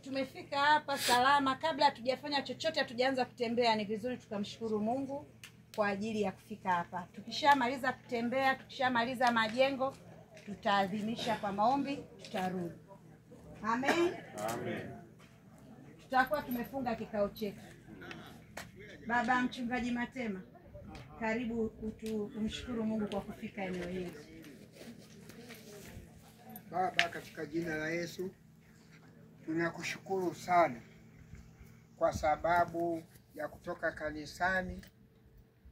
Tumefika hapa salama. Kabla hatujafanya chochote, hatujaanza kutembea, ni vizuri tukamshukuru Mungu kwa ajili ya kufika hapa. Tukishamaliza kutembea, tukishamaliza majengo, tutaadhimisha kwa maombi, tutarudi. Amen. Amen. Tutakuwa tumefunga kikao chetu. Baba Mchungaji Matema, karibu kumshukuru Mungu kwa kufika eneo hili. Baba, katika jina la Yesu tunakushukuru sana kwa sababu ya kutoka kanisani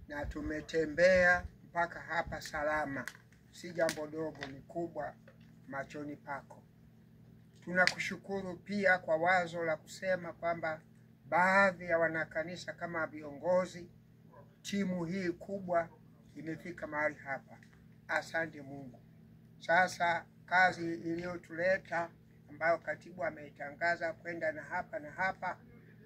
na tumetembea mpaka hapa salama. Si jambo dogo, ni kubwa machoni pako. Tunakushukuru pia kwa wazo la kusema kwamba baadhi ya wanakanisa kama viongozi, timu hii kubwa imefika mahali hapa. Asante Mungu. Sasa kazi iliyotuleta ambayo katibu ameitangaza kwenda na hapa,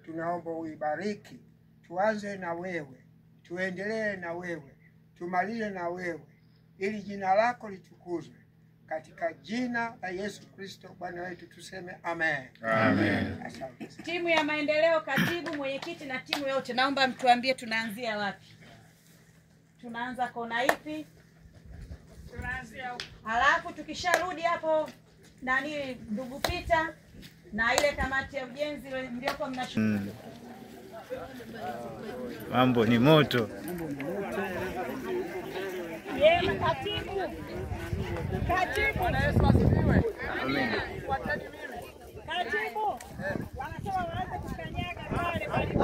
tunaomba uibariki. Tuanze na wewe, tuendelee na wewe, tumalize na wewe, ili jina lako litukuzwe. Katika jina la Yesu Kristo Bwana wetu tuseme amen. Amen. Asante. Timu ya maendeleo, katibu, mwenyekiti na timu yote, naomba mtuambie tunaanzia wapi? Tunaanza kona ipi? Tunaanzia huko. Alafu tukisharudi hapo ndugu Pita na ile kamati ya ujenzi mlioko mnashukuru. Mambo ni moto. Yeye katibu. Bwana Yesu asifiwe. Amen. Watani mimi. Katibu. Wanasema waanze kukanyaga pale pale.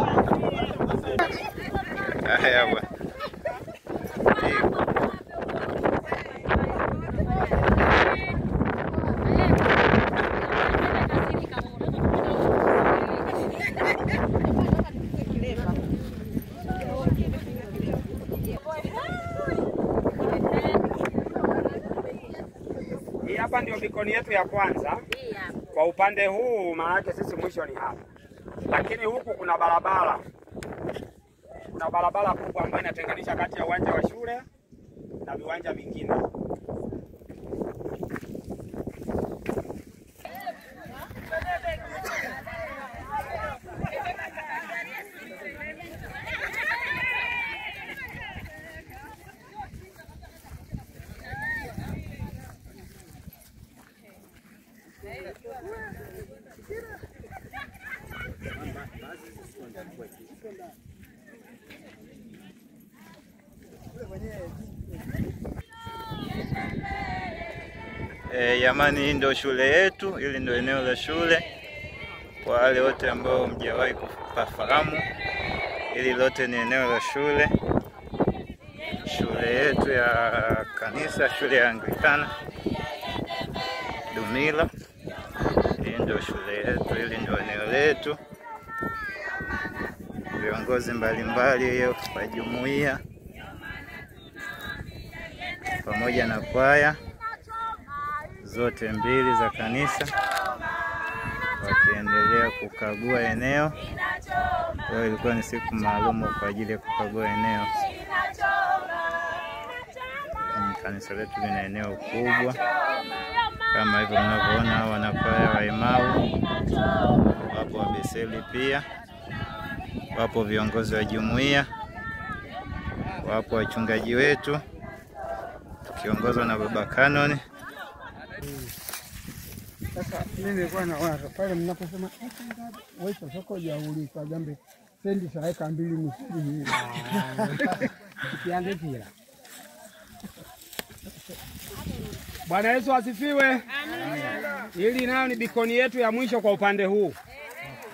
Haya bwana. Hapa ndio bikoni yetu ya kwanza. Kwa upande huu maana sisi mwisho ni hapa. Lakini huku kuna barabara. Kuna barabara kubwa ambayo inatenganisha kati ya uwanja wa shule na viwanja vingine. Jamani, hii ndio shule yetu, hili ndio eneo la shule. Kwa wale wote ambao mjawahi kufahamu, hili lote ni eneo la shule. Shule yetu ya kanisa, shule ya Anglikana Dumila. Hii ndio shule yetu, hili ndio eneo letu. Viongozi mbalimbali wa jumuiya pamoja na kwaya zote mbili za kanisa wakiendelea kukagua eneo. Leo ilikuwa ni siku maalum kwa ajili ya kukagua eneo. Kanisa letu lina eneo kubwa kama hivyo mnavyoona. Wanakwaya wa Emau wapo, wa Beseli pia wapo, viongozi wa jumuiya wapo, wachungaji wetu tukiongozwa na Baba Canon. Sasa mimi nilikuwa na wazo pale mnaposema wewe soko jauli kwa jambe sendi saika 2 msiri kianze kila. Bwana Yesu asifiwe. Amen. Hili nayo ni bikoni yetu ya mwisho kwa upande huu.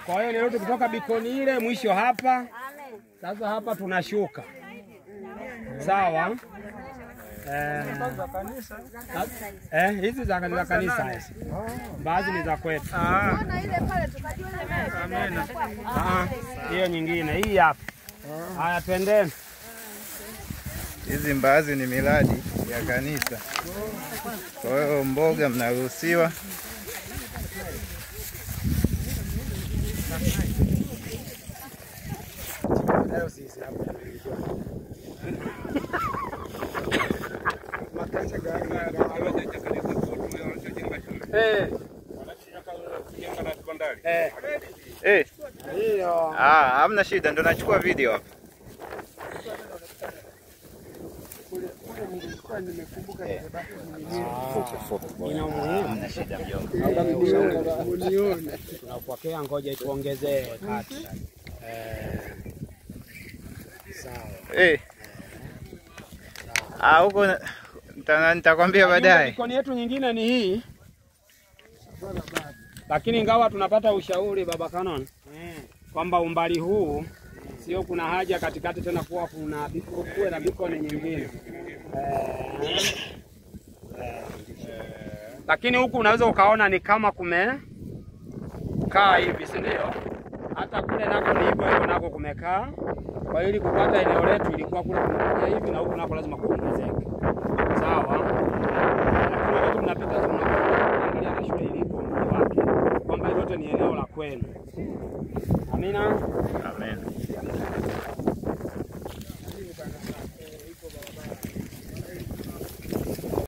Kwa hiyo leo tukitoka bikoni ile mwisho hapa. Sasa hapa tunashuka. Sawa? Hizi za kanisa hizi. Baadhi ni za kwetu. Hiyo nyingine hii hapa. Haya, twendeni. Hizi mbaazi ni miradi ya kanisa. Kwa hiyo mboga mnaruhusiwa. Leo sisi hapa. Ndio. Hamna shida, ndo nachukua video hapa. Ina umuhimu. Hamna shida mjomba. Tunapokea, ngoja tuongezee kati. Sawa. Huko nitakwambia baadaye. Ikoni yetu nyingine ni hii. Lakini ingawa tunapata ushauri Baba Canon kwamba umbali huu sio, kuna haja katikati tena kuwa kuwe na beacon nyingine. Lakini huku unaweza ukaona ni kama kumekaa hivi, si ndio? Hata kule nako ni hivyo nako kumekaa. Kwa hiyo ili kupata eneo letu ilikuwa kule kunakuja hivi na huku nako lazima kuongezeke. Sawa? Lakini wakati mnapita tunaangalia shule ilipo mji wake, kwamba yote ni eneo la kwenu. Amina. Amen.